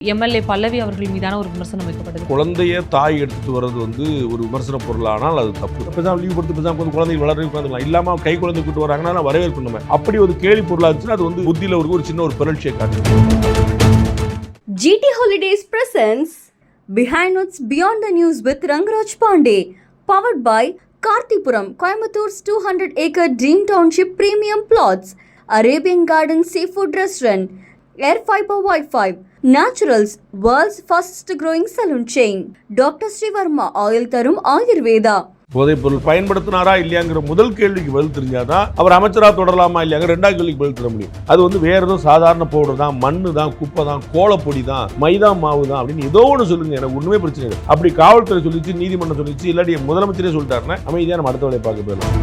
MLA பல்லவி அவர்கள் மீதான ஒரு விமர்சனம் வைக்கப்பட்டது. குழந்தைய தாய் எடுத்துட்டு வர்றது வந்து ஒரு விமர்சன பொருளானால் அது தப்பு. இப்பதான் லீவ் கொடுத்து இப்பதான் குழந்தை வளர உட்காந்துக்கலாம் இல்லாம கை குழந்தை கூட்டு வராங்கன்னா நான் வரவேற்கணும். அப்படி ஒரு கேள்வி பொருளா இருந்துச்சுன்னா அது வந்து புத்தியில ஒரு சின்ன ஒரு பிறழ்ச்சியை காட்டும். GT Holidays presents Behind Notes Beyond the News with Rangaraj Pandey, powered by Kartipuram, Coimbator's 200-acre Dream Township Premium Plots, Arabian Garden Seafood Restaurant, Air Fiber Wi-Fi, Naturals, world's fastest growing salon chain, Dr. Srivarma Oil Tarum Ayurveda. போதைப் பொருள் பயன்படுத்தினாரா இல்லையாங்கிற முதல் கேள்விக்கு பதில் தெரிஞ்சாதான் அவர் அமைச்சராக தொடரலாமா இல்லையாங்க ரெண்டாவது கேள்விக்கு பதில் தர முடியும். அது வந்து வேற ஏதோ சாதாரண பவுடர் தான், மண்ணு தான், குப்பை தான், கோலப்பொடி தான், மைதா மாவு தான் அப்படின்னு ஏதோ ஒன்று சொல்லுங்க, எனக்கு ஒண்ணுமே பிரச்சனை இல்லை. அப்படி காவல்துறை சொல்லிச்சு, நீதிமன்றம் சொல்லிச்சு, இல்லாட்டி முதலமைச்சரே சொல்லிட்டாருன்னா அமைதியாக நம்ம அடுத்த வேலையை பார்க்க போயிடலாம்.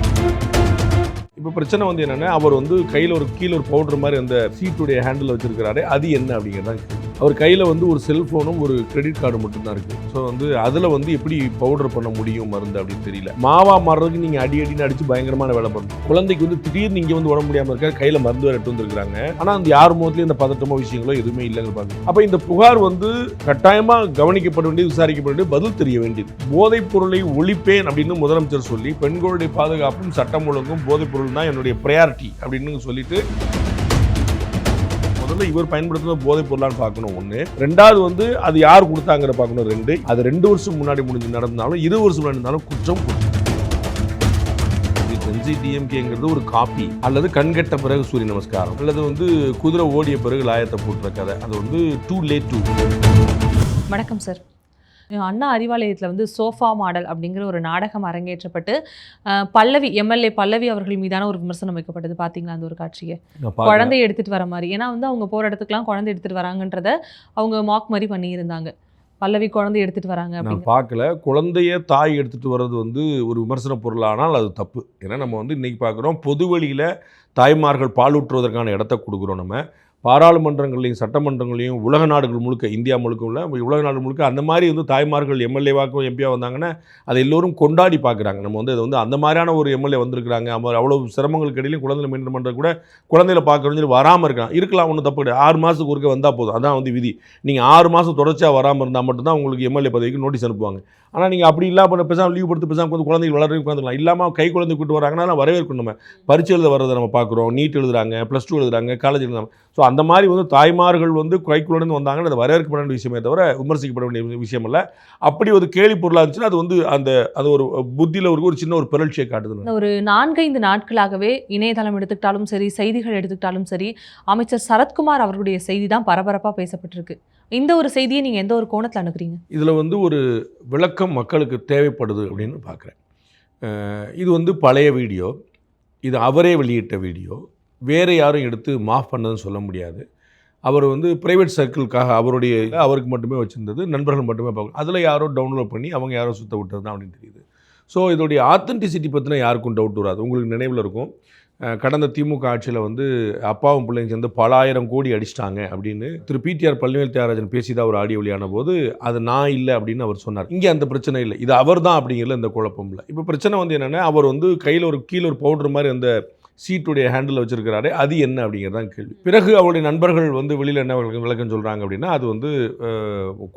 இப்போ பிரச்சனை வந்து என்னன்னா, அவர் வந்து கையில் கீழே ஒரு பவுடர் மாதிரி அந்த சீட்டுடைய ஹேண்டில் வச்சிருக்கிறாரு. அது என்ன அப்படிங்கிறதான் அவர் கையில் வந்து ஒரு செல்ஃபோனும் ஒரு கிரெடிட் கார்டு மட்டும்தான் இருக்குது. ஸோ வந்து அதில் வந்து எப்படி பவுடர் பண்ண முடியும் மருந்து அப்படின்னு தெரியல. மாவா மாறுறதுக்கு நீங்கள் அடின்னு அடித்து பயங்கரமான வேலை பண்ணணும். குழந்தைக்கு வந்து திடீர்னு இங்கே வந்து உடம்பு முடியாமல் இருக்க கையில் மருந்து வேறு எடுத்து வந்துருக்காங்க. ஆனால் அந்த யார் முகத்துலேயும் இந்த பதட்டமோ விஷயங்களோ எதுவுமே இல்லைன்னு பார்க்கணும். அப்போ இந்த புகார் வந்து கட்டாயமாக கவனிக்கப்பட வேண்டியது, விசாரிக்கப்பட வேண்டியது, பதில் தெரிய வேண்டியது. போதைப் பொருளை ஒழிப்பேன் அப்படின்னு முதலமைச்சர் சொல்லி பெண்களுடைய பாதுகாப்பும் சட்டம் ஒழுங்கும் போதைப் பொருள் தான் என்னுடைய ப்ரையாரிட்டி அப்படின்னு சொல்லிட்டு முதல்ல இவர் பயன்படுத்துகிற போதைப் பொருளான்னு பார்க்கணும் ஒன்று. ரெண்டாவது வந்து அது யார் கொடுத்தாங்கிற பார்க்கணும் ரெண்டு. அது 2 வருஷம் முன்னாடி முடிஞ்சு நடந்தாலும் 20 வருஷம் முன்னாடி இருந்தாலும் குற்றம். டிஎம்கேங்கிறது ஒரு காப்பி அல்லது கண்கட்ட பிறகு சூரிய நமஸ்காரம் அல்லது வந்து குதிரை ஓடிய பிறகு லாயத்தை போட்டுற கதை. அது வந்து டூ லேட் டூ. வணக்கம் சார். அண்ணா அறிவாலயத்தில் வந்து சோஃபா மாடல் அப்படிங்கிற ஒரு நாடகம் அரங்கேற்றப்பட்டு பல்லவி எம்எல்ஏ பல்லவி அவர்கள் மீதான ஒரு விமர்சனம் வைக்கப்பட்டது. பார்த்தீங்களா அந்த ஒரு காட்சியை? குழந்தைய எடுத்துகிட்டு வர மாதிரி, ஏன்னா வந்து அவங்க போகிற இடத்துக்குலாம் குழந்தை எடுத்துகிட்டு வராங்கன்றத அவங்க மார்க் மாதிரி பண்ணியிருந்தாங்க. பல்லவி குழந்தை எடுத்துகிட்டு வராங்க அப்படின்னு பார்க்கல. குழந்தைய தாய் எடுத்துகிட்டு வர்றது வந்து ஒரு விமர்சன பொருளானால் அது தப்பு. ஏன்னா நம்ம வந்து இன்றைக்கி பார்க்குறோம், பொது வழியில் தாய்மார்கள் பாலூற்றுவதற்கான இடத்த கொடுக்குறோம். நம்ம பாராளுமன்றங்களையும் சட்டமன்றங்களையும் உலக நாடுகள் முழுக்க, இந்தியா முழுக்க உள்ள உலக நாடு முழுக்க அந்த மாதிரி வந்து தாய்மார்கள் எம்எல்ஏவாக்கும் எம்பியாக வந்தாங்கன்னா அதை எல்லோரும் கொண்டாடி பார்க்குறாங்க. நம்ம வந்து அது வந்து அந்த மாதிரியான ஒரு எம்எல்ஏ வந்திருக்கிறாங்க, அவர் அவ்வளோ சிரமங்களுக்கு இடையிலும் குழந்தைகளை மெயின்டைன் பண்ணுறது கூட குழந்தைகளை பார்க்கணும்னு சொல்லி வராமல் இருக்கலாம் ஒன்றும் தப்பு கிடையாது. 6 மாதத்துக்கு ஒருக்க வந்தால் போதும், அதான் வந்து விதி. நீங்கள் 6 மாதம் தொடர்ச்சியாக வராமல் இருந்தால் மட்டும்தான் உங்களுக்கு எம்எல்ஏ பதவிக்கு நோட்டீஸ் அனுப்புவாங்க. ஆனால் நீங்கள் அப்படி இல்லாமல் பேசாமல் லீவ் கொடுத்து பேசாமல் வந்து குழந்தைகள் வளர உட்காந்துக்கலாம். இல்லாமல் கை குழந்தை கூட்டு வராங்கன்னா வரவேற்கணும். நம்ம பரீட்சை எழுத வர்றதை நம்ம பார்க்குறோம். நீட் எழுதுறாங்க, +2 எழுதுறாங்க, காலேஜ் எழுதுறாங்க. ஸோ அந்த மாதிரி வந்து தாய்மார்கள் வந்து கைக்குழந்தை வந்தாங்கன்னு அது வரவேற்கப்பட வேண்டிய விஷயமே தவிர விமர்சிக்கப்பட வேண்டிய விஷயம் இல்லை. அப்படி ஒரு கேள்வி பொருளாக இருந்துச்சுன்னா அது வந்து அது ஒரு புத்தியில் ஒரு சின்ன ஒரு பிறழ்ச்சியை காட்டுது. ஒரு 4-5 நாட்களாகவே இணையதளம் எடுத்துக்கிட்டாலும் சரி, செய்திகள் எடுத்துக்கிட்டாலும் சரி, அமைச்சர் சரத்குமார் அவர்களுடைய செய்தி தான் பரபரப்பாக பேசப்பட்டிருக்கு. இந்த ஒரு செய்தியை நீங்கள் எந்த ஒரு கோணத்தில் அணுகிறீங்க? இதில் வந்து ஒரு விளக்கம் மக்களுக்கு தேவைப்படுது அப்படின்னு பார்க்குறேன். இது வந்து பழைய வீடியோ, இது அவரே வெளியிட்ட வீடியோ, வேறு யாரும் எடுத்து மாஃப் பண்ணதுன்னு சொல்ல முடியாது. அவர் வந்து ப்ரைவேட் சர்க்கிளுக்காக அவருக்கு மட்டுமே வச்சுருந்தது, நண்பர்கள் மட்டுமே பார்க்கணும். அதில் யாரோ டவுன்லோட் பண்ணி அவங்க யாரோ சுத்த விட்டது தான் அப்படின்னு தெரியுது. ஸோ இதோடைய ஆத்தென்டிசிட்டி பற்றின யாருக்கும் டவுட் வராது. உங்களுக்கு நினைவில் இருக்கும், கடந்த திமுக ஆட்சியில் வந்து அப்பாவும் பிள்ளைங்க சேர்ந்து பல 1000 கோடி அடிச்சிட்டாங்க அப்படின்னு திரு பிடிஆர் பழனிவேல் தியாகராஜன் பேசிதான் ஒரு ஆடியோ வெளியான போது அது நான் இல்லை அப்படின்னு அவர் சொன்னார். இங்கே அந்த பிரச்சனை இல்லை, இது அவர் தான் அப்படிங்கிறதுல இந்த குழப்பம் இல்லை. இப்போ பிரச்சனை வந்து என்னென்னா, அவர் வந்து கையில் கீழே ஒரு பவுடர் மாதிரி அந்த சீட்டுடைய ஹேண்டில் வச்சிருக்கிறாரு. அது என்ன அப்படிங்கிறதான் கேள்வி. பிறகு அவருடைய நண்பர்கள் வந்து வெளியில் என்ன விளக்கம் சொல்கிறாங்க அப்படின்னா, அது வந்து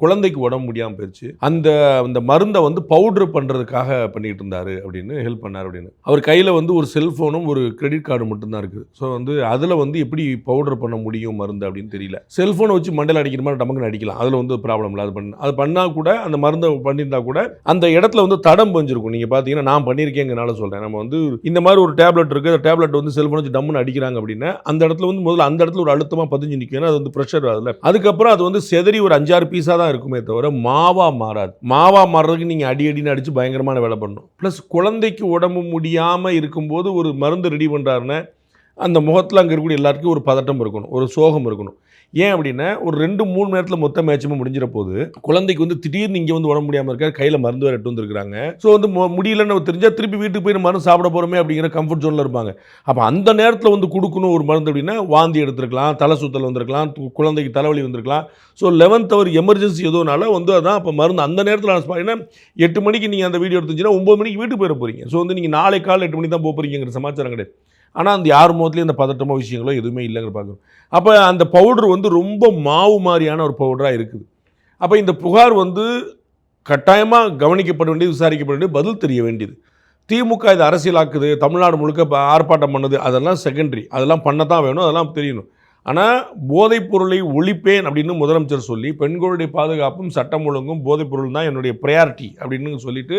குழந்தைக்கு உடம்பு முடியாமல் போயிடுச்சு, அந்த மருந்தை வந்து பவுட்ரு பண்ணுறதுக்காக பண்ணிகிட்டு இருந்தார் அப்படின்னு ஹெல்ப் பண்ணார் அப்படின்னு. அவர் கையில் வந்து ஒரு செல்ஃபோனும் ஒரு கிரெடிட் கார்டு மட்டும்தான் இருக்குது. ஸோ வந்து அதில் வந்து எப்படி பவுடர் பண்ண முடியும் மருந்து அப்படின்னு தெரியல. செல்ஃபோனை வச்சு மண்டையில் அடிக்கிற மாதிரி டமக்குன்னு அடிக்கலாம், அதில் வந்து ப்ராப்ளம் இல்லை. அது பண்ணால் கூட அந்த மருந்தை பண்ணியிருந்தா கூட அந்த இடத்துல வந்து தடம் பஞ்சிருக்கும். நீங்கள் பார்த்தீங்கன்னா நான் பண்ணியிருக்கேங்கிறனால சொல்கிறேன். நம்ம வந்து இந்த மாதிரி ஒரு டேப்லெட் இருக்குது, அந்த டேப்லெட் வந்து செல்ஃபோன் வச்சு டம்முன்னு அடிக்கிறாங்க அப்படின்னா அந்த இடத்துல வந்து முதல்ல அந்த இடத்துல ஒரு அழுத்தமாக பதிஞ்சு நிற்கும். அது வந்து ப்ரெஷர் அதில். அதுக்கப்புறம் அது வந்து செதறி ஒரு 5-6 பீஸாக தான் இருக்குமே தவிர மாவா மாறாது. மாவா மாறுறதுக்கு நீங்கள் அடின்னு அடித்து பயங்கரமான வேலை பண்ணணும். ப்ளஸ் குழந்தைக்கு உடம்பு முடியாமல் இருக்கும்போது ஒரு மருந்து ரெடி பண்ணுறாருன்னா அந்த முகத்தில் அங்கே இருக்கக்கூடிய எல்லாருக்கும் ஒரு பதட்டம் இருக்கணும், ஒரு சோகம் இருக்கணும். ஏன் அப்படின்னா ஒரு 2-3 மணி நேரத்தில் மொத்த மேட்சுமே முடிஞ்சிட போது குழந்தைக்கு வந்து திடீர்னு இங்கே வந்து உடம்பு முடியாமல் இருக்காரு, கையில் மருந்து வேறு எடுத்து வந்துருக்காங்க. ஸோ வந்து முடியலன்னு தெரிஞ்சால் திருப்பி வீட்டுக்கு போய் மருந்து சாப்பிட போகிறோமே அப்படிங்கிற கம்ஃபர்ட் ஜோனில் இருப்பாங்க. அப்போ அந்த நேரத்தில் வந்து கொடுக்கணும் ஒரு மருந்து அப்படின்னா வாந்தி எடுத்துருக்கலாம், தலை சுத்தல் வந்திருக்கலாம், குழந்தைக்கு தலைவலி வந்திருக்கலாம். ஸோ 11th hour எமர்ஜென்சி எதுனால வந்து அதான் அப்போ மருந்து அந்த நேரத்தில் ஏன்னா 8 மணிக்கு நீங்கள் அந்த வீடியோ எடுத்துச்சுன்னா 9 மணிக்கு வீட்டுக்கு போயிட போகிறீங்க. ஸோ வந்து நீங்கள் நாளை காலை 8 மணிக்கு தான் போகிறீங்கிற சமாச்சாரம் கிடையாது. ஆனால் அந்த யார் முகத்துலேயும் இந்த பதட்டமோ விஷயங்களோ எதுவுமே இல்லைங்கிற பார்க்குறோம். அப்போ அந்த பவுடர் வந்து ரொம்ப மாவு மாதிரியான ஒரு பவுடராக இருக்குது. அப்போ இந்த புகார் வந்து கட்டாயமாக கவனிக்கப்பட வேண்டியது, விசாரிக்கப்பட வேண்டியது, பதில் தெரிய வேண்டியது. திமுக இது அரசியலாக்குது, தமிழ்நாடு முழுக்க ஆர்ப்பாட்டம் பண்ணுது, அதெல்லாம் செகண்டரி, அதெல்லாம் பண்ண தான் வேணும், அதெல்லாம் தெரியணும். ஆனால் போதைப் பொருளை ஒழிப்பேன் அப்படின்னு முதலமைச்சர் சொல்லி பெண்களுடைய பாதுகாப்பும் சட்டம் ஒழுங்கும் போதைப் பொருள் தான் என்னுடைய ப்ரையாரிட்டி அப்படின்னு சொல்லிட்டு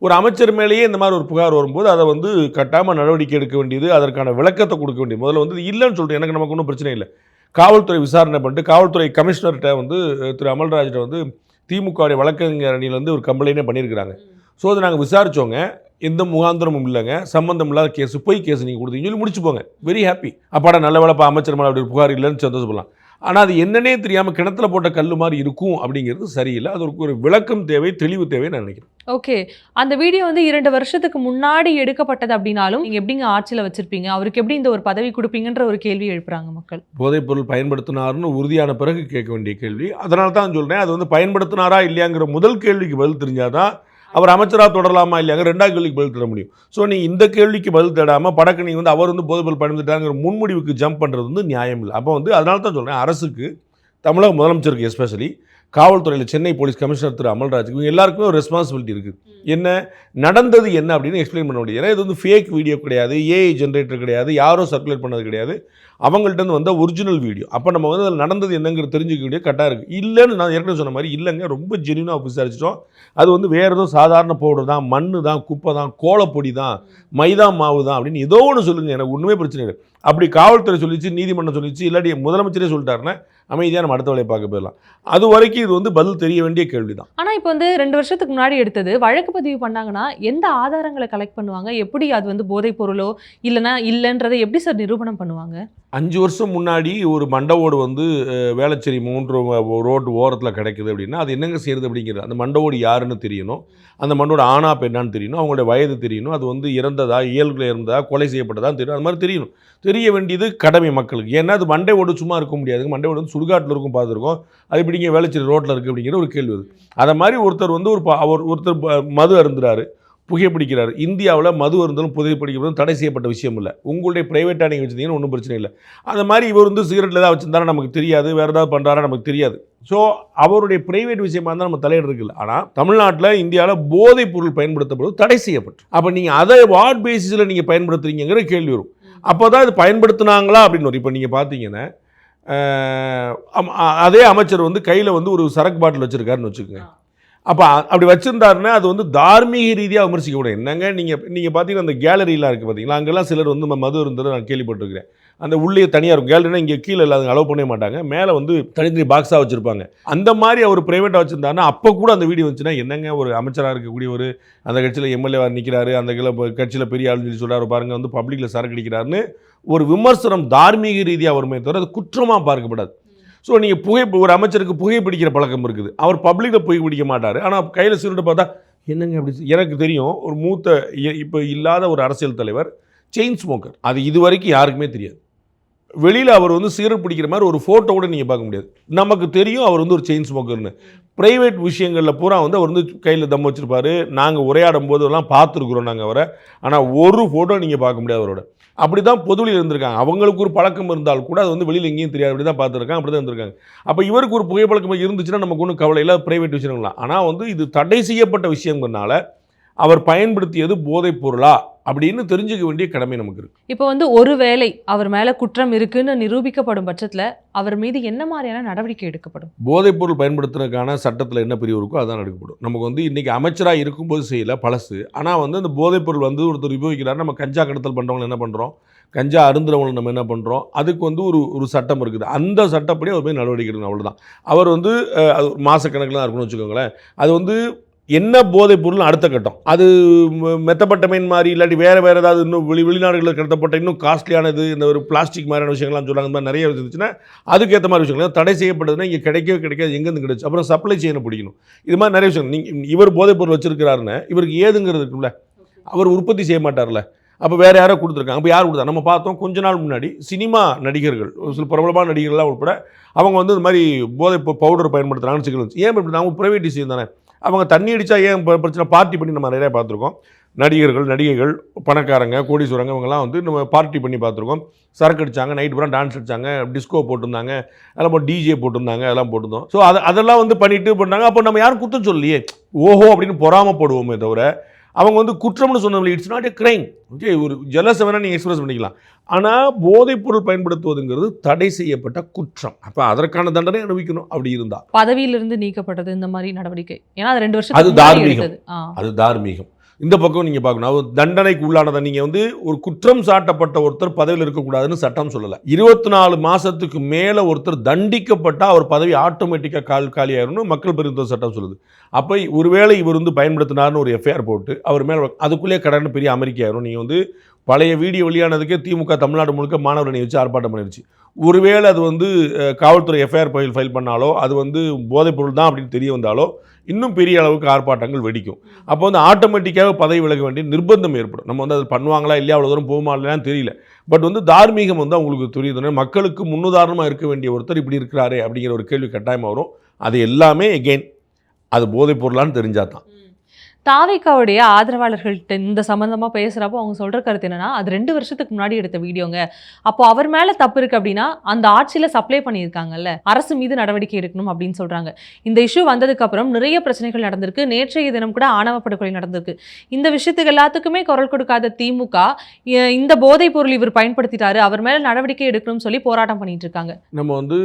ஒரு அமைச்சர் மேலேயே இந்த மாதிரி ஒரு புகார் வரும்போது அதை வந்து கட்டாயமாக நடவடிக்கை எடுக்க வேண்டியது, அதற்கான விளக்கத்தை கொடுக்க வேண்டியது. முதல்ல வந்து இல்லைன்னு சொல்லிட்டு எனக்கு நமக்கு ஒன்றும் பிரச்சனை இல்லை. காவல்துறை விசாரணை பண்ணிட்டு காவல்துறை கமிஷனர்கிட்ட வந்து திரு அமல்ராஜ்கிட்ட வந்து திமுகவுடைய வழக்கறிஞர் அணியிலேருந்து ஒரு கம்ப்ளைண்டே பண்ணியிருக்கிறாங்க. ஸோ அதை நாங்கள் விசாரித்தோங்க, எந்த முகாந்திரமும் இல்லைங்க, சம்மந்தம் இல்லாத கேஸ், பொய் கேஸ் நீங்கள் கொடுத்தீங்கன்னு சொல்லி முடிச்சு போங்க. Very happy. அப்பாடா நல்ல வேலைப்பா அமைச்சர் மேலே அப்படி புகார் இல்லைன்னு சந்தோஷப்படலாம். ஆனால் அது என்னன்னே தெரியாமல் கிணத்துல போட்ட கல் மாதிரி இருக்கும் அப்படிங்கிறது சரியில்லை. அது ஒரு விளக்கம் தேவை, தெளிவு தேவை நான் நினைக்கிறேன். ஓகே, அந்த வீடியோ வந்து 2 வருஷத்துக்கு முன்னாடி எடுக்கப்பட்டது அப்படின்னாலும் நீங்கள் எப்படிங்க ஆட்சியில் வச்சிருப்பீங்க, அவருக்கு எப்படி இந்த ஒரு பதவி கொடுப்பீங்கன்ற ஒரு கேள்வி எழுப்புறாங்க மக்கள். போதைப்பொருள் பயன்படுத்தினார்னு உறுதியான பிறகு கேட்க வேண்டிய கேள்வி. அதனால தான் சொல்கிறேன், அது வந்து பயன்படுத்தினாரா இல்லையாங்கிற முதல் கேள்விக்கு பதில் தெரிஞ்சாதான் அவர் அமைச்சராக தொடரலாமா இல்லையாங்க 2வது கேள்விக்கு பதில் தேட முடியும். ஸோ நீங்கள் இந்த கேள்விக்கு பதில் தேடாமல் படக்கு நீங்கள் வந்து அவர் வந்து போதைப்பொருள் பயன்படுத்திட்டாங்கிற முன்முடிவுக்கு ஜம்ப் பண்ணுறது வந்து நியாயம் இல்லை. அப்போ வந்து அதனால தான் சொல்கிறேன், அரசுக்கு, தமிழக முதலமைச்சருக்கு எஸ்பெஷலி, காவல்துறையில் சென்னை போலீஸ் கமிஷனர் திரு அமல்ராஜுக்கு, இவங்க எல்லாருக்குமே ஒரு ரெஸ்பான்சிபிலிட்டி இருக்குது. என்ன நடந்தது என்ன அப்படின்னு எக்ஸ்பிளைன் பண்ண முடியாது. ஏன்னா இது வந்து ஃபேக் வீடியோ கிடையாது, ஏஐ ஜென்ரேட்டர் கிடையாது, யாரும் சர்க்குலேட் பண்ணது கிடையாது, அவங்கள்ட்ட வந்த ஒரிஜினல் வீடியோ. அப்போ நம்ம வந்து அதில் நடந்தது என்னங்கிறது தெரிஞ்சுக்க வேண்டிய கட்டாக இருக்குது. இல்லைன்னு நான் ஏற்கனவே சொன்ன மாதிரி இல்லைங்க, ரொம்ப ஜென்யூனாக விசாரிச்சிட்டோம். அது வந்து வேறு ஏதோ சாதாரண பவுடர் தான், மண் தான், குப்பை தான், கோலப்பொடி தான், மைதா மாவு தான் அப்படின்னு ஏதோ ஒன்று சொல்லுங்கள், எனக்கு ஒன்றுமே பிரச்சனை இல்லை. அப்படி காவல்துறை சொல்லிச்சு, நீதிமன்றம் சொல்லிச்சு, இல்லாட்டி முதலமைச்சரே சொல்லிட்டாருன்னா அமைதியாக நம்ம அடுத்த வேலையை பார்க்க போயிடலாம். அது வரைக்கும் இது வந்து பதில் தெரிய வேண்டிய கேள்வி தான். ஆனால் இப்போ வந்து 2 வருஷத்துக்கு முன்னாடி எடுத்தது வழக்கு பதிவு பண்ணாங்கன்னா எந்த ஆதாரங்களை கலெக்ட் பண்ணுவாங்க, எப்படி அது வந்து போதைப் பொருளோ இல்லைனா இல்லைன்றதை எப்படி சார் நிரூபணம் பண்ணுவாங்க? 5 வருஷம் முன்னாடி ஒரு மண்டவோடு வந்து வேளச்சேரி 3 ரோடு ஓரத்தில் கிடைக்குது அப்படின்னா அது என்னங்க செய்யுது அப்படிங்கிறது, அந்த மண்டவோடு யாருன்னு தெரியணும், அந்த மண்டவோட ஆணா பெண்ணான்னு தெரியணும், அவங்களுடைய வயது தெரியணும், அது வந்து இறந்ததா, இயல்பில் இறந்ததா, கொலை செய்யப்பட்டதான்னு தெரியணும். அது மாதிரி தெரியணும். தெரிய வேண்டியது கடமை மக்களுக்கு. ஏன்னா அது மண்டை ஓடு சும்மா இருக்க முடியாதுங்க. மண்டை ஓடு வந்து சுடுகாட்டில் இருக்கும், பார்த்துருக்கோம். அது இப்படிங்க வேளச்சேரி ரோட்டில் இருக்குது அப்படிங்கிற ஒரு கேள்வி வருது. அதை மாதிரி ஒருத்தர் வந்து ஒருத்தர் மது அருந்துறாரு, புகைப்பிடிக்கிறார். இந்தியாவில் மது அருந்தலும் புகைப்பிடிக்கிறதும் தடை செய்யப்பட்ட விஷயம் இல்லை. உங்களுடைய ப்ரைவேட்டாக நீங்கள் வச்சுருந்தீங்கன்னு ஒன்றும் பிரச்சனை இல்லை. அந்த மாதிரி இவர் வந்து சிகரெட்டில் ஏதாவது வச்சுருந்தாலும் நமக்கு தெரியாது, வேறு ஏதாவது பண்ணுறாரா நமக்கு தெரியாது. ஸோ அவருடைய ப்ரைவேட் விஷயமா இருந்தால் நம்ம தலையிடுறதுக்கு. ஆனால் தமிழ்நாட்டில், இந்தியாவில் போதைப் பொருள் பயன்படுத்தப்படுவது தடை செய்யப்பட்டு, அப்போ நீங்கள் அதை வார்ட் பேசிஸில் நீங்கள் பயன்படுத்துறீங்கிற கேள்வி வரும். அப்போ தான் இது பயன்படுத்தினாங்களா அப்படின்னு வரும். இப்போ நீங்கள் பார்த்தீங்கன்னா அதே அமைச்சர் வந்து கையில் வந்து ஒரு சரக்கு பாட்டில் வச்சுருக்காருன்னு வச்சுக்கோங்க. அப்போ அப்படி வச்சுருந்தாருன்னா அது வந்து தார்மீக ரீதியாக விமர்சிக்கக்கூடாது. என்னங்க நீங்கள் பார்த்தீங்கன்னா அந்த கேலரிலாம் இருக்குது பார்த்தீங்களா, அங்கெல்லாம் சிலர் வந்து மது இருந்ததை நான் கேள்விப்பட்டிருக்கிறேன். அந்த உள்ளே தனியாக இருக்கும் கேலரினா, இங்கே கீழே இல்லாத அலோவ் பண்ணவே மாட்டாங்க, மேலே வந்து தனித்தனி பாக்ஸாக வச்சுருப்பாங்க. அந்த மாதிரி அவர் ப்ரைவேட்டாக வச்சுருந்தாருன்னா அப்போ கூட அந்த வீடியோ வந்துச்சுன்னா என்னங்க ஒரு அமைச்சராக இருக்கக்கூடிய ஒரு அந்த கட்சியில் எம்எல்ஏவாக நிற்கிறாரு, அந்த கட்சியில் பெரிய ஆளுன்னு சொல்லி சொல்கிறாரு பாருங்க, வந்து பப்ளிக்கில் சரக்கு அடிக்கிறாருன்னு ஒரு விமர்சனம் தார்மீக ரீதியாக வருமே தவிர அது குற்றமாக பார்க்கப்படாது. ஸோ நீங்கள் ஒரு அமைச்சருக்கு புகைப்பிடிக்கிற பழக்கம் இருக்குது, அவர் பப்ளிக்கில் புகைப்பிடிக்க மாட்டார், ஆனால் கையில் சிகரெட்டு பார்த்தா என்னங்க அப்படி. எனக்கு தெரியும் ஒரு மூத்த இப்போ இல்லாத ஒரு அரசியல் தலைவர் செயின் ஸ்மோக்கர், அது இது வரைக்கும் யாருக்குமே தெரியாது. வெளியில் அவர் வந்து சிகரெட் பிடிக்கிற மாதிரி ஒரு ஃபோட்டோ கூட நீங்கள் பார்க்க முடியாது. நமக்கு தெரியும் அவர் வந்து ஒரு செயின் ஸ்மோக்கர்னு. ப்ரைவேட் விஷயங்களில் பூரா வந்து அவர் வந்து கையில் தம் வச்சுருப்பார். நாங்கள் உரையாடும் போதெல்லாம் பார்த்துருக்குறோம் நாங்கள் அவரை. ஆனால் ஒரு ஃபோட்டோ நீங்கள் பார்க்க முடியாது அவரோட. அப்படி தான் பொதுவெளியில் இருந்திருக்காங்க. அவங்களுக்கு ஒரு பழக்கம் இருந்தால் கூட அது வந்து வெளியில் எங்கேயும் தெரியாது, அப்படி தான் பார்த்துருக்காங்க, அப்படி தான் இருந்திருக்காங்க. அப்போ இவருக்கு ஒரு புகைப்பழக்கம் இருந்துச்சுன்னா நமக்கு ஒன்றும் கவலை இல்லை, ப்ரைவேட் விஷயங்கள்லாம். ஆனால் வந்து இது தடை செய்யப்பட்ட விஷயங்கிறனால அவர் பயன்படுத்தியது போதைப் பொருளா அப்படின்னு தெரிஞ்சுக்க வேண்டிய கடமை நமக்கு இருக்குது. இப்போ வந்து ஒருவேளை அவர் மேலே குற்றம் இருக்குன்னு நிரூபிக்கப்படும் பட்சத்தில் அவர் மீது என்ன மாதிரியான நடவடிக்கை எடுக்கப்படும்? போதைப் பொருள் பயன்படுத்துறதுக்கான சட்டத்தில் என்ன பிரிவு இருக்கோ அதான் எடுக்கப்படும். நமக்கு வந்து இன்றைக்கி அமைச்சராக இருக்கும்போது செய்யலை பழசு. ஆனால் வந்து அந்த போதைப் பொருள் வந்து ஒருத்தர் உபயோகிக்கிறார், நம்ம கஞ்சா கடத்தல் பண்ணுறவங்க என்ன பண்ணுறோம், கஞ்சா அருந்துறவங்களை நம்ம என்ன பண்ணுறோம், அதுக்கு வந்து ஒரு சட்டம் இருக்குது. அந்த சட்டப்படி அவர் போய் நடவடிக்கை எடுக்கணும், அவ்வளோதான். அவர் வந்து அது மாதக்கணக்கில் தான் இருக்கணும்னு வச்சுக்கோங்களேன். அது வந்து என்ன போதைப் பொருள் அடுத்த கட்டம், அது மெத்தப்பட்டமைன் மாதிரி இல்லாட்டி வேறு ஏதாவது இன்னும் வெளிநாடுகளில் கடத்தப்பட்ட இன்னும் காஸ்ட்லியானது, இந்த ஒரு பிளாஸ்டிக் மாதிரியான விஷயங்கள்லாம் சொல்கிறாங்க, இந்த மாதிரி நிறைய இருந்துச்சுன்னா அதுக்கேற்ற மாதிரி விஷயங்கள் தடை செய்யப்பட்டதுன்னா இங்கே கிடைக்காது, எங்கேருந்து கிடைச்சு, அப்புறம் சப்ளை செயினை பிடிக்கணும். இது மாதிரி நிறைய விஷயம். நீங்கள் இவர் போதைப் பொருள் வச்சுருக்கிறாருன்னு இவருக்கு ஏதுங்கிறது இருக்குல்ல, அவர் உற்பத்தி செய்ய மாட்டார்ல, அப்போ வேறு யாரோ கொடுத்துருக்காங்க. அப்போ யார் கொடுத்தா, நம்ம பார்த்தோம் கொஞ்ச நாள் முன்னாடி சினிமா நடிகர்கள், சில பிரபலமான நடிகர்கள்லாம் உட்பட அவங்க வந்து இந்த மாதிரி போதை பவுடர் பயன்படுத்துகிறாங்கன்னு சிக்கல் வந்துச்சு. ஏன் இப்படி நாங்கள் ப்ரைவேட் விஷயம் தானே, அவங்க தண்ணி அடித்தா ஏன் பிரச்சனை, பார்ட்டி பண்ணி நம்ம நிறையா பார்த்துருக்கோம். நடிகைகள் பணக்காரங்க கோடீஸ்வரங்க இவங்கெல்லாம் வந்து நம்ம பார்ட்டி பண்ணி பார்த்துருக்கோம். சரக்கு அடித்தாங்க, நைட் பூரா டான்ஸ் அடித்தாங்க, டிஸ்கோ போட்டிருந்தாங்க, அதெல்லாம் டிஜே போட்டிருந்தாங்க, அதெல்லாம் போட்டிருந்தோம். ஸோ அதெல்லாம் வந்து பண்ணிட்டு பண்ணாங்க. அப்போ நம்ம யாரும் குற்றம் சொல்லலையே, ஓஹோ அப்படின்னு பொறாமப்படுவோமே தவிர அவங்க வந்து குற்றம்னு சொன்னதில்லை. It's not a crime. Okay, ஒரு ஜெலஸை வேணால் நீங்கள் எக்ஸ்பிரஸ் பண்ணிக்கலாம். ஆனால் போதைப்பொருள் பயன்படுத்துவதுங்கிறது தடை செய்யப்பட்ட குற்றம். அப்போ அதற்கான தண்டனை அனுபவிக்கணும். அப்படி இருந்தால் பதவியிலிருந்து நீக்கப்பட்டது இந்த மாதிரி நடவடிக்கை, ஏன்னா அது 2 வருஷம் அது தார்மீகம். அது தார்மீகம். இந்த பக்கம் நீங்கள் பார்க்கணும், அவர் தண்டனைக்கு உள்ளானதை நீங்கள் வந்து ஒரு குற்றம் சாட்டப்பட்ட ஒருத்தர் பதவியில் இருக்கக்கூடாதுன்னு சட்டம் சொல்லலை. 24 மாதத்துக்கு மேலே ஒருத்தர் தண்டிக்கப்பட்டால் அவர் பதவி ஆட்டோமேட்டிக்காக காலியாயிரும்னு மக்கள் பிரதிநிதித்துவ சட்டம் சொல்லுது. அப்போ ஒருவேளை இவர் வந்து பயன்படுத்தினார்னு ஒரு எஃப்ஐஆர் போட்டு அவர் மேலே அதுக்குள்ளேயே கடன்னு பெரிய அமெரிக்கா ஆயிரும். நீங்கள் வந்து பழைய வீடியோ வெளியானதுக்கே திமுக தமிழ்நாடு முழுக்க மாணவரணி வச்சு ஆர்ப்பாட்டம் பண்ணிடுச்சு. ஒருவேளை அது வந்து காவல்துறை எஃப்ஐஆர் ஃபைல் பண்ணாலோ அது வந்து போதைப்பொருள் தான் அப்படின்னு தெரிய வந்தாலோ இன்னும் பெரிய அளவுக்கு ஆர்ப்பாட்டங்கள் வெடிக்கும். அப்போ வந்து ஆட்டோமேட்டிக்காக பதவி விலக வேண்டிய நிர்பந்தம் ஏற்படும். நம்ம வந்து அது பண்ணுவாங்களா இல்லையா, அவ்வளோ தூரம் போகுமா இல்லையான்னு தெரியல. பட் வந்து தார்மீகம் வந்து அவங்களுக்கு தெரியுது. மக்களுக்கு முன்னுதாரணமாக இருக்க வேண்டிய ஒருத்தர் இப்படி இருக்கிறாரே அப்படிங்கிற ஒரு கேள்வி கட்டாயமாக வரும். அது எல்லாமே எகெயின் அது போதைப் பொருளான்னு தெரிஞ்சால் தான். தாவேக்காவுடைய ஆதரவாளர்கள்ட்ட இந்த சம்மந்தமாக பேசுகிறப்போ அவங்க சொல்கிற கருத்து என்னன்னா, அது 2 வருஷத்துக்கு முன்னாடி எடுத்த வீடியோங்க, அப்போ அவர் மேலே தப்பு இருக்குது அப்படின்னா அந்த ஆட்சியில் சப்ளை பண்ணியிருக்காங்கல்ல, அரசு மீது நடவடிக்கை எடுக்கணும் அப்படின்னு சொல்கிறாங்க. இந்த இஷ்யூ வந்ததுக்கப்புறம் நிறைய பிரச்சனைகள் நடந்திருக்கு. நேற்றைய தினம் கூட ஆணவ படுகொலை நடந்திருக்கு. இந்த விஷயத்துக்கு எல்லாத்துக்குமே குரல் கொடுக்காத திமுக இந்த போதைப் பொருள் இவர் பயன்படுத்திட்டாரு, அவர் மேலே நடவடிக்கை எடுக்கணும்னு சொல்லி போராட்டம் பண்ணிட்டு இருக்காங்க. நம்ம வந்து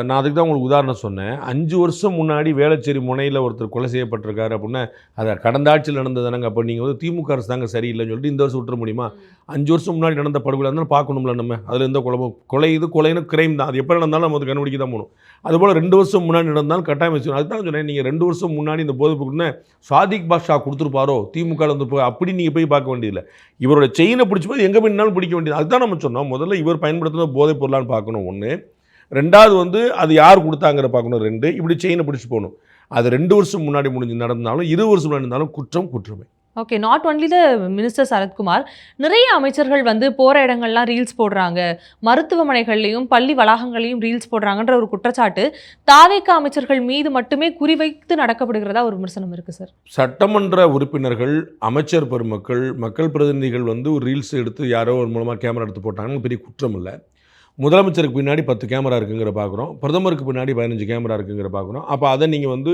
நான் அதுக்கு தான் உங்களுக்கு உதாரணம் சொன்னேன். 5 வருஷம் முன்னாடி வேளச்சேரி முனையில் ஒருத்தர் கொலை செய்யப்பட்டிருக்காரு அப்படின்னா அதை கடந்த ஆட்சியில் நடந்ததுனாங்க. அப்போ நீங்கள் வந்து திமுக அரசு தாங்க சரியில்லைன்னு சொல்லிட்டு இந்த வருஷம் விட்டுற முடியுமா? 5 வருஷம் முன்னாடி நடந்த படுகொலை இருந்தாலும் பார்க்கணும்ல. நம்ம அதில் எந்த கொலைன்னு கிரைம் தான். அது எப்போ நடந்தாலும் நம்ம வந்து கண்டுபிடிக்க தான் போகணும். அதுபோல் 2 வருஷம் முன்னாடி நடந்தாலும் கட்டாயம் வச்சுக்கணும். அதுதான் சொன்னேன், நீங்கள் 2 வருஷம் முன்னாடி இந்த போதை பொருள்னு சாதிக் பாஷா கொடுத்துருப்பாரோ திமுக வந்து அப்படி நீங்கள் போய் பார்க்க வேண்டியதில்லை. இவரோட செயினை பிடிச்சி போய் எங்கே போயினாலும் பிடிக்க வேண்டியது. அதுதான் நம்ம சொன்னோம். முதல்ல இவர் பயன்படுத்தின போதைப் பொருளான்னு பார்க்கணும் ஒன்று. 2வது வந்து அது யார் கொடுத்தாங்கிற பார்க்கணும் 2. இப்படி செயினை பிடிச்சி போகணும். அது 2 வருஷம் முன்னாடி நடந்தாலும் 20 வருஷம் முன்னாடி இருந்தாலும் குற்றமே. Okay, not only the minister Sarathkumar, நிறைய அமைச்சர்கள் வந்து போகிற இடங்கள்லாம் ரீல்ஸ் போடுறாங்க, மருத்துவமனைகள்லையும் பள்ளி வளாகங்களையும் ரீல்ஸ் போடுறாங்கன்ற ஒரு குற்றச்சாட்டு தாவேக்கா அமைச்சர்கள் மீது மட்டுமே குறிவைத்து நடக்கப்படுகிறதா ஒரு விமர்சனம் இருக்குது சார். சட்டமன்ற உறுப்பினர்கள், அமைச்சர் பெருமக்கள், மக்கள் பிரதிநிதிகள் வந்து ஒரு ரீல்ஸ் எடுத்து யாரோ ஒரு மூலமாக கேமரா எடுத்து போட்டாங்கன்னு பெரிய குற்றம் இல்லை. முதலமைச்சருக்கு பின்னாடி 10 கேமரா இருக்குங்கிற பார்க்குறோம், பிரதமருக்கு பின்னாடி 15 கேமரா இருக்குங்கிற பார்க்குறோம். அப்போ அதை நீங்கள் வந்து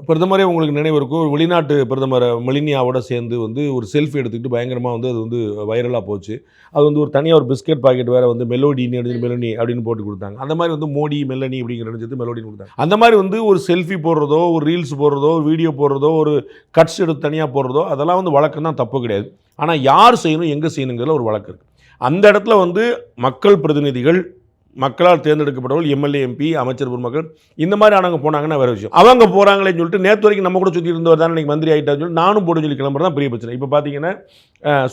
பிரதமரே உங்களுக்கு நினைவு இருக்கும், ஒரு வெளிநாட்டு பிரதமர் மெலினியாவோட சேர்ந்து வந்து ஒரு செல்ஃபி எடுத்துக்கிட்டு பயங்கரமாக வந்து அது வந்து வைரலாக போச்சு. அது வந்து ஒரு தனியாக ஒரு பிஸ்கெட் பாக்கெட் வேறு வந்து மெலோடின்னு எழுதி மெலோனி அப்படின்னு போட்டு கொடுத்தாங்க. அந்த மாதிரி வந்து மோடி மெலனி அப்படிங்கிற சேர்த்து மெலோடின்னு கொடுத்தாங்க. அந்த மாதிரி வந்து ஒரு செல்ஃபி போடுறதோ, ஒரு ரீல்ஸ் போடுறதோ, ஒரு வீடியோ போடுறதோ, ஒரு கட்ஸ் எடுத்து தனியாக போடுறதோ அதெல்லாம் வந்து வழக்கம் தான், தப்பு கிடையாது. ஆனால் யார் செய்யணும் எங்கே செய்யணுங்கிறதுல ஒரு வழக்கு இருக்குது. அந்த இடத்துல வந்து மக்கள் பிரதிநிதிகள், மக்களால் தேர்ந்தெடுக்கப்பட்டவர்கள், எம்எல்ஏ, எம்பி, அமைச்சர் பெருமக்கள் இந்த மாதிரி ஆனவங்க போனாங்கன்னா வேறு விஷயம். அவங்க போகிறாங்களேன்னு சொல்லிட்டு நேற்று வரைக்கும் நம்ம கூட சுற்றி இருந்தவர் தான் இன்றைக்கி மந்திரி ஆகிட்டான்னு சொல்லி நானும் போட்டு சொல்லி கிளம்புறது தான் பெரிய பிரச்சனை. இப்போ பார்த்தீங்கன்னா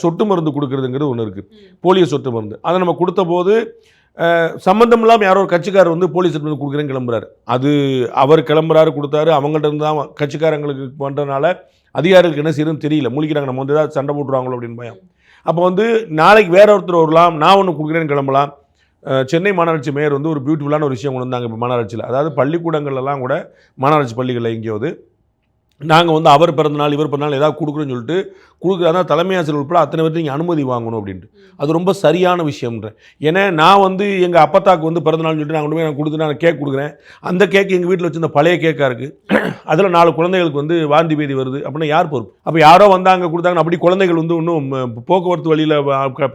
சொட்டு மருந்து கொடுக்குறதுங்கிறது ஒன்று இருக்குது, போலியோ சொட்டு மருந்து. அதை நம்ம கொடுத்த போது சம்மந்தம் இல்லாமல் யாரோ ஒரு கட்சிக்காரர் வந்து போலீஸ் சொட்டு மருந்து கொடுக்குறேன்னு கிளம்புறாரு. அது அவர் கிளம்புறாரு, கொடுத்தாரு, அவங்கள்ட்ட இருந்து தான் கட்சிக்காரங்களுக்கு பண்ணுறதுனால அதிகாரிகளுக்கு என்ன செய்யணும்னு தெரியல, முழிக்கிறாங்க, நம்ம வந்து ஏதாவது சண்டை போட்டுருவாங்களோ அப்படின்னு பயம். அப்போ வந்து நாளைக்கு வேற ஒருத்தர் வரலாம், நான் ஒன்று கொடுக்குறேன்னு கிளம்பலாம். சென்னை மாநகராட்சி மேயர் வந்து ஒரு பியூட்டிஃபுல்லான ஒரு விஷயம் கொண்டு வந்தாங்க இப்போ மாநகராட்சியில். அதாவது பள்ளிக்கூடங்கள்லாம் கூட மாநகராட்சி பள்ளிகளில் எங்கேயாவது நாங்கள் வந்து அவர் பிறந்தநாள் இவர் பிறந்தநாள் ஏதாவது கொடுக்குறோன்னு சொல்லிட்டு கொடுக்குறதா தலைமை ஆசிரியர் உட்பட அத்தனை பேருக்கு நீங்கள் அனுமதி வாங்கணும் அப்படின்ட்டு. அது ரொம்ப சரியான விஷயம்ன்றேன். ஏன்னா நான் வந்து எங்கள் அப்பத்தாக்கு வந்து பிறந்தநாள்னு சொல்லிட்டு நான் கொண்டு போய் நான் கொடுத்து நான் கேக் கொடுக்குறேன். அந்த கேக் எங்கள் வீட்டில் வச்சு இந்த பழைய கேக்காக இருக்குது, அதில் 4 குழந்தைகளுக்கு வந்து வாந்தி பேதி வருது அப்படின்னா யார் பொறுப்பு? அப்போ யாரோ வந்தாங்க கொடுத்தாங்கன்னு அப்படி குழந்தைகள் வந்து இன்னும் போக்குவரத்து வழியில்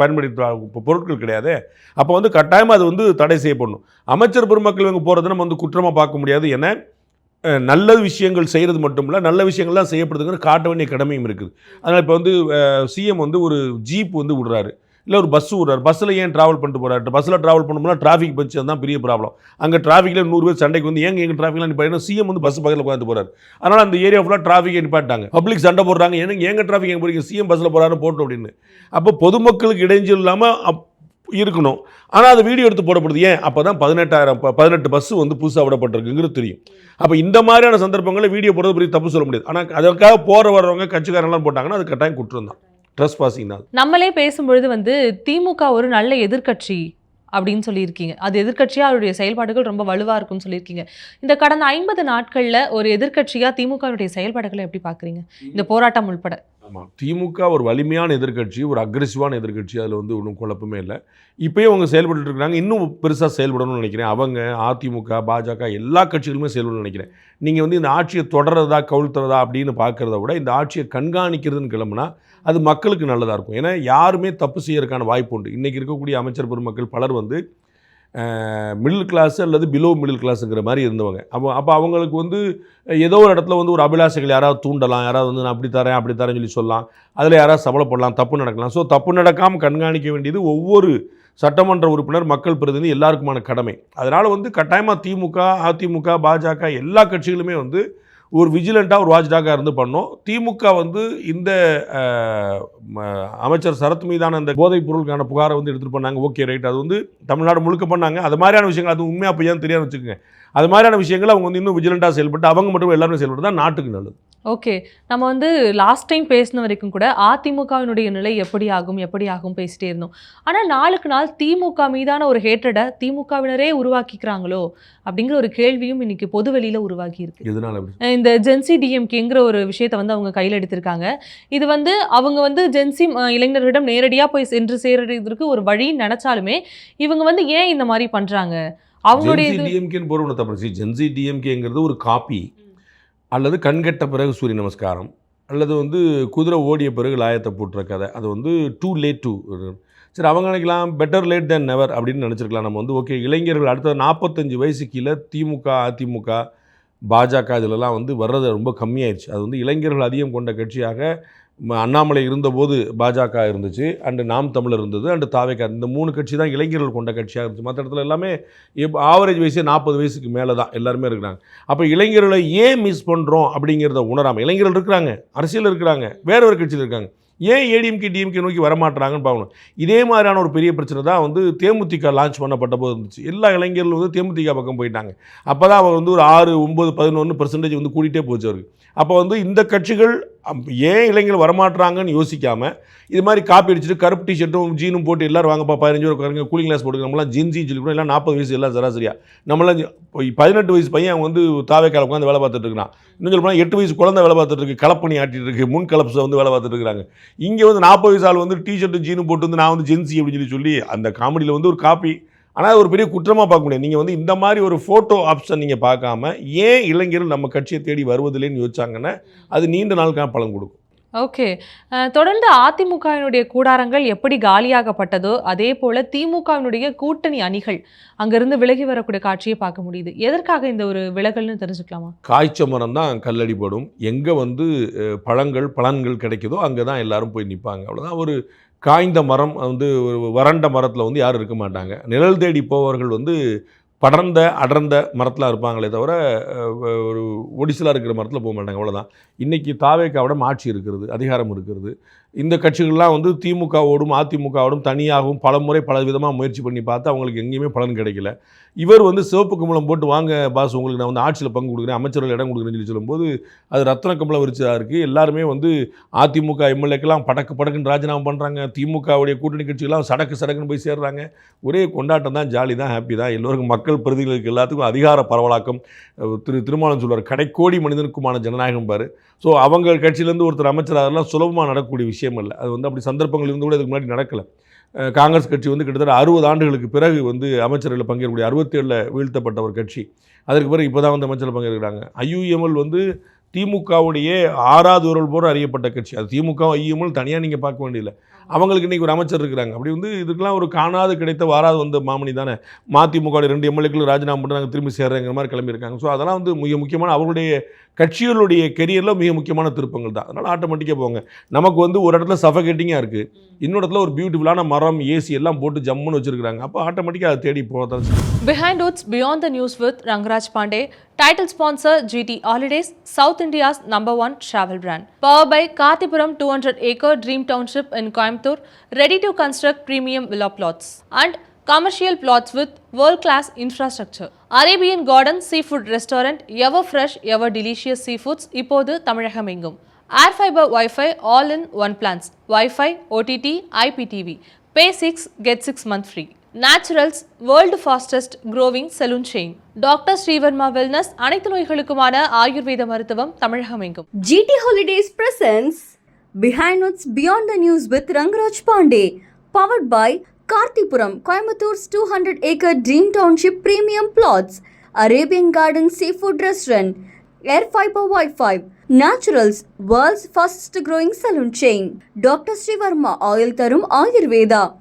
பயன்படுத்த பொருட்கள் கிடையாது. அப்போ வந்து கட்டாயமாக அது வந்து தடை செய்யப்படணும். அமைச்சர் பெருமக்கள் இவங்க போகிறத நம்ம வந்து குற்றமாக பார்க்க முடியாது. ஏன்னா நல்ல விஷயங்கள் செய்கிறது மட்டும் இல்லை, நல்ல விஷயங்கள்லாம் செய்யப்படுதுங்கிற காட்ட வேண்டிய கடமையும் இருக்குது. அதனால் இப்போ வந்து சிஎம் வந்து ஒரு ஜீப் வந்து விடுறாரு, இல்லை ஒரு பஸ் விடுறாரு. பஸ்ஸில் ஏன் ட்ராவல் பண்ணிட்டு போகிறாரு? பஸ்ஸில் ட்ராவல் பண்ணும்போது டிராஃபிக் பச்சு, அதுதான் பெரிய ப்ராப்ளம். அங்கே டிராஃபிக்கில் 100 பேர் சண்டைக்கு வந்து எங்கள் டிராஃபிக்லாம் நிப்பாட்டினா சிஎம் வந்து பஸ் பக்கத்தில் உட்காந்து போகிறார். அதனால் அந்த ஏரியா ஃபுல்லாக டிராஃபிக்கை நிப்பாட்டாங்க, பப்ளிக் சண்டை போடுறாங்க, எங்கள் டிராஃபிக் எங்கே போகிறீங்க, சிஎம் பஸ்ஸில் போகிறாரு போட்டோம் அப்படின்னு. அப்போ பொதுமக்களுக்கு இடைஞ்சல் இல்லாமல் இருக்கணும். ஆனால் அது வீடியோ எடுத்து போடப்படுது. ஏன்? அப்போ தான் 18 பஸ்ஸு வந்து புதுசாக விடப்பட்டிருக்குங்கிறது தெரியும். அப்போ இந்த மாதிரியான சந்தர்ப்பங்களில் வீடியோ போடுறது பெரிய தப்பு சொல்ல முடியாது. ஆனால் அதற்காக போகிற வர்றவங்க கட்சிக்காரெல்லாம் போட்டாங்கன்னா அது கட்டாயம் குற்றம் தான், ட்ரெஸ் பாசிங் தான். நம்மளே பேசும்பொழுது வந்து திமுக ஒரு நல்ல எதிர்க்கட்சி அப்படின்னு சொல்லியிருக்கீங்க, அது எதிர்க்கட்சியாக அவருடைய செயல்பாடுகள் ரொம்ப வலுவாக இருக்கும்னு சொல்லியிருக்கீங்க. இந்த கடந்த 50 நாட்களில் ஒரு எதிர்க்கட்சியாக திமுகவுடைய செயல்பாடுகளை எப்படி பார்க்குறீங்க, இந்த போராட்டம் உள்பட? ஆமாம், திமுக ஒரு வலிமையான எதிர்க்கட்சி, ஒரு அக்ரெசிவான எதிர்க்கட்சி, அதில் வந்து ஒன்றும் குழப்பமே இல்லை. இப்போயும் அவங்க செயல்பட்டு இருக்கிறாங்க, இன்னும் பெருசாக செயல்படணும்னு நினைக்கிறேன். அவங்க அதிமுக, பாஜக எல்லா கட்சிகளுமே செயல்படணும்னு நினைக்கிறேன். நீங்கள் வந்து இந்த ஆட்சியை தொடர்றதா கவிழ்த்துறதா அப்படின்னு பார்க்குறத விட இந்த ஆட்சியை கண்காணிக்கிறதுன்னு கிளம்புனா அது மக்களுக்கு நல்லதாக இருக்கும். ஏன்னா யாருமே தப்பு செய்யறதுக்கான வாய்ப்பு உண்டு. இன்றைக்கி இருக்கக்கூடிய அமைச்சர் பெருமக்கள் பலர் வந்து மிடில் கிளாஸ் அல்லது பிலோ மிடில் கிளாஸுங்கிற மாதிரி இருந்தவங்க. அப்போ அவங்களுக்கு வந்து ஏதோ ஒரு இடத்துல வந்து ஒரு அபிலாஷைகள் யாராவது தூண்டலாம், யாராவது வந்து நான் அப்படி தரேன்னு சொல்லி சொல்லலாம், அதில் யாராவது சபலப்படலாம், தப்பு நடக்கலாம். ஸோ தப்பு நடக்காமல் கண்காணிக்க வேண்டியது ஒவ்வொரு சட்டமன்ற உறுப்பினர், மக்கள் பிரதிநிதி எல்லாருக்குமான கடமை. அதனால் வந்து கட்டாயமாக திமுக, அதிமுக, பாஜக எல்லா கட்சிகளுமே வந்து ஒரு விஜிலண்ட்டாக ஒரு வாட்ச்டாக்காக இருந்து பண்ணோம். திமுக வந்து இந்த அமைச்சர் சரத் மீதான அந்த போதைப் பொருளுக்கான புகாரை வந்து எடுத்துகிட்டு பண்ணாங்க. ஓகே ரைட், அது வந்து தமிழ்நாடு முழுக்க பண்ணாங்க. அது மாதிரியான விஷயங்கள், அது உண்மையாக பையன் தெரியாது வச்சுக்கோங்க. அது மாதிரியான விஷயங்கள் அவங்க வந்து இன்னும் விஜிலண்ட்டாக செயல்பட்டு அவங்க மட்டும் எல்லாருமே செயல்பட்டு தான் நாட்டுக்கு நல்லது. ஓகே, நம்ம வந்து லாஸ்ட் டைம் பேசின வரைக்கும் கூட அதிமுகவினுடைய நிலை எப்படி ஆகும் பேசிட்டே இருந்தோம். ஆனால் நாளுக்கு நாள் திமுக மீதான ஒரு ஹேட்ரடை திமுகவினரே உருவாக்கிக்கிறாங்களோ அப்படிங்கிற ஒரு கேள்வியும் இன்னைக்கு பொது வெளியில் உருவாக்கி இருக்கு. இதனால இந்த ஜென்சி டிஎம்கேங்கிற ஒரு விஷயத்தை வந்து அவங்க கையில் எடுத்திருக்காங்க. இது வந்து அவங்க வந்து ஜென்சி இளைஞர்களிடம் நேரடியாக போய் சென்று சேர்றதுக்கு ஒரு வழின்னு நினைச்சாலுமே இவங்க வந்து ஏன் இந்த மாதிரி பண்றாங்க? அவங்களுடைய டிஎம்கேன்னு போகிற தப்பு. ஜென்சி டிஎம்கேங்கிறது ஒரு காப்பி, அல்லது கண்கட்ட பிறகு சூரிய நமஸ்காரம், அல்லது வந்து குதிரை ஓடிய பிறகு லாயத்தை போட்டுற கதை. அது வந்து டூ லேட் டு, சரி அவங்க நினைக்கலாம் பெட்டர் லேட் தென் நெவர் அப்படின்னு நினச்சிருக்கலாம். நம்ம வந்து ஓகே, இளைஞர்கள் அடுத்த 45 வயசு கீழே திமுக, அதிமுக, பாஜக இதிலெல்லாம் வந்து வர்றது ரொம்ப கம்மியாயிடுச்சு. அது வந்து இளைஞர்கள் அதிகம் கொண்ட கட்சியாக அண்ணாமலை இருந்தபோது பாஜக இருந்துச்சு, அண்டு நாம் தமிழர் இருந்தது, அண்டு தாவேகா, இந்த 3 கட்சி தான் இளைஞர்கள் கொண்ட கட்சியாக இருந்துச்சு. மற்ற இடத்துல எல்லாமே ஆவரேஜ் வயசே 40 வயசுக்கு மேலே தான் எல்லாருமே இருக்கிறாங்க. அப்போ இளைஞர்களை ஏன் மிஸ் பண்ணுறோம் அப்படிங்கிறத உணராமல், இளைஞர்கள் இருக்கிறாங்க, அரசியல் இருக்கிறாங்க, வேற ஒரு கட்சியில் இருக்காங்க, ஏன் ஏடிஎம்கே டிஎம்கே நோக்கி வரமாட்டுறாங்கன்னு பார்க்கணும். இதே மாதிரியான ஒரு பெரிய பிரச்சனை தான் வந்து தேமுதிக லான்ச் பண்ணப்பட்ட போது இருந்துச்சு. எல்லா இளைஞர்களும் வந்து தேமுதிக பக்கம் போயிட்டாங்க. அப்போ தான் அவர் வந்து ஒரு 6, 9, 11% வந்து கூட்டிகிட்டே போச்சு அவருக்கு. அப்போ வந்து இந்த கட்சிகள் ஏன் இளைஞர்கள் வரமாட்டுறாங்கன்னு யோசிக்காமல் இது மாதிரி காப்பி அடிச்சுட்டு கருப்பு டிஷர்ட்டும் ஜீனும் போட்டு எல்லோரும் வாங்கப்பா 15 ரூபா குறைங்க கூலிங் கிளாஸ் போட்டு நம்மளாம் ஜின்ஜின்னு சொல்லி கூட எல்லாம் 40 வயசு எல்லாம் சராசரியா, நம்மளாம் 18 வயசு பையன் அவங்க வந்து தாவேக்கால உட்காந்து வேலை பார்த்துட்டு இருக்கான். இன்னும் சொல்ல போனால் 8 வயசு குழந்தை வேலை பார்த்துட்டு இருக்கு, கலப்பணி ஆட்டிட்டு இருக்கு, முன் கலப்ஸை வந்து வேலை பார்த்துட்டு இருக்காங்க. இங்கே வந்து 40 வயசு ஆள் வந்து டிஷர்ட்டும் ஜீனும் போட்டு வந்து நான் வந்து ஜென்சி அப்படின்னு சொல்லி அந்த காமெடியில் வந்து ஒரு காப்பி. ஆனால் ஒரு பெரிய குற்றமாக பார்க்க முடியாது. நீங்கள் வந்து இந்த மாதிரி ஒரு ஃபோட்டோ ஆப்ஷன் நீங்கள் பார்க்காம ஏன் இளைஞர்கள் நம்ம கட்சியை தேடி வருவதில்லைன்னு யோசிச்சாங்கன்னா அது நீண்ட நாளுக்கான பலன் கொடுக்கும். ஓகே, தொடர்ந்து அதிமுகவினுடைய கூடாரங்கள் எப்படி காலியாகப்பட்டதோ அதே போல் திமுகவினுடைய கூட்டணி அணிகள் அங்கேருந்து விலகி வரக்கூடிய காட்சியை பார்க்க முடியுது. எதற்காக இந்த ஒரு விலகல்னு தெரிஞ்சுக்கலாமா? காய்ச்ச மரம் தான் கல்லடிப்படும். எங்கே வந்து பலன்கள் கிடைக்குதோ அங்கே தான் எல்லாரும் போய் நிற்பாங்க. அவ்வளோதான். ஒரு காய்ந்த மரம் வந்து ஒரு வறண்ட மரத்தில் வந்து யாரும் இருக்க மாட்டாங்க. நிழல் தேடி போவர்கள் வந்து படர்ந்த அடர்ந்த மரத்தில் இருப்பாங்களே தவிர ஒரு ஒடிசலாக இருக்கிற மரத்தில் போக மாட்டாங்க. அவ்வளோதான். இன்றைக்கி தாவேக்காவிடம் ஆட்சி இருக்கிறது, அதிகாரம் இருக்கிறது. இந்த கட்சிகள்லாம் வந்து திமுகவோடும் அதிமுகவோடும் தனியாகவும் பல முறை பல விதமாக முயற்சி பண்ணி பார்த்து அவங்களுக்கு எங்கேயுமே பலன் கிடைக்கல. இவர் வந்து சிவப்பு கம்பளம் போட்டு வாங்க பாஸ் உங்களுக்கு நான் வந்து ஆட்சியில் பங்கு கொடுக்குறேன், அமைச்சர்கள் இடம் கொடுக்குறேன்னு சொல்லி சொல்லும்போது அது ரத்ன கம்பளம் விரிச்சதாக இருக்குது. எல்லாருமே வந்து அதிமுக எம்எல்ஏக்கெல்லாம் படக்குன்னு ராஜினாமா பண்ணுறாங்க, திமுகவுடைய கூட்டணி கட்சிகள்லாம் சடக்குன்னு போய் சேர்றாங்க. ஒரே கொண்டாட்டம் தான், ஜாலி தான், ஹாப்பி தான். எல்லோருக்கும் மக்கள் பிரதிகளுக்கு எல்லாத்துக்கும் அதிகார பரவலாக்கம். திருமாவளவன் சொல்வார் கடைக்கோடி மனிதனுக்குமான ஜனநாயகம் பாரு. ஸோ அவங்க கட்சியிலேருந்து ஒருத்தர் அமைச்சர் அதெல்லாம் சுலபமாக நடக்கக்கூடிய விஷயம் இல்லை. அது வந்து அப்படி சந்தர்ப்பங்கள் இருந்து கூட இதுக்கு முன்னாடி நடக்கலை. காங்கிரஸ் கட்சி வந்து கிட்டத்தட்ட 60 ஆண்டுகளுக்கு பிறகு வந்து அமைச்சர்களில் பங்கேற்கக்கூடிய 67 வீழ்த்தப்பட்ட ஒரு கட்சி. அதற்கு பிறகு இப்போ தான் வந்து அமைச்சரில் பங்கேற்கிறாங்க. ஐயுஎம்எல் வந்து திமுகவுடைய 6வது விரல் போல அறியப்பட்ட கட்சி. அது திமுக ஐயுஎம்எல் தனியாக நீங்கள் பார்க்க வேண்டியதில்லை. அவங்களுக்கு இன்றைக்கி ஒரு அமைச்சர் இருக்கிறாங்க. அப்படி வந்து இதுக்கெல்லாம் ஒரு காணாது கிடைத்த வாராது வந்த மாமணி தானே. மதிமுகவுடைய 2 எம்எல்ஏக்கள் ராஜினாமா பண்ணி நாங்கள் திரும்பி சேர்றேங்கிற மாதிரி கிளம்பியிருக்காங்க. ஸோ அதெல்லாம் வந்து மிக முக்கியமான அவர்களுடைய கட்சிகளுடைய கெரியரில் மிக முக்கியமான திருப்பங்கள் தான். அதனால் ஆட்டோமேட்டிக்காக போங்க. நமக்கு வந்து ஒரு இடத்துல சஃபகேட்டிங்காக இருக்குது, இன்னொரு இடத்துல ஒரு பியூட்டிஃபுல்லான மரம் ஏசி எல்லாம் போட்டு ஜம்முன்னு வச்சுருக்காங்க. அப்போ ஆட்டோமேட்டிக்காக அதை தேடி போகிறதான். Behind Woods Beyond the News with Rangaraj Pandey. Title sponsor GT Holidays, South India's #1 travel brand. Powered by Karthipuram 200-acre Dream Township in Coimbatore, ready to construct premium villa plots and commercial plots with world-class infrastructure. Arabian Garden Seafood Restaurant, ever fresh, ever delicious seafoods, இப்போது தமிழகம் எங்கும். Air Fiber Wi-Fi all in one plans. Wi-Fi, OTT, IPTV. Pay 6, get 6 month free. Naturals, world fastest growing saloon chain. Doctor Sreevarma wellness, அனைத்து நோய்களுக்குமான ஆயுர்வேத மருத்துவம் தமிழகம் எங்கும். GT Holidays presents Behind What's Beyond the News with Rangaraj Pandey. Powered by Kartipuram, Coimbatore 200-acre Dream Township Premium Plots. Arabian Garden Seafood Restaurant. Air Fiber Wi-Fi. Naturals, world's fastest growing salon chain. Dr. Srivarma Oil Tarum Ayurveda.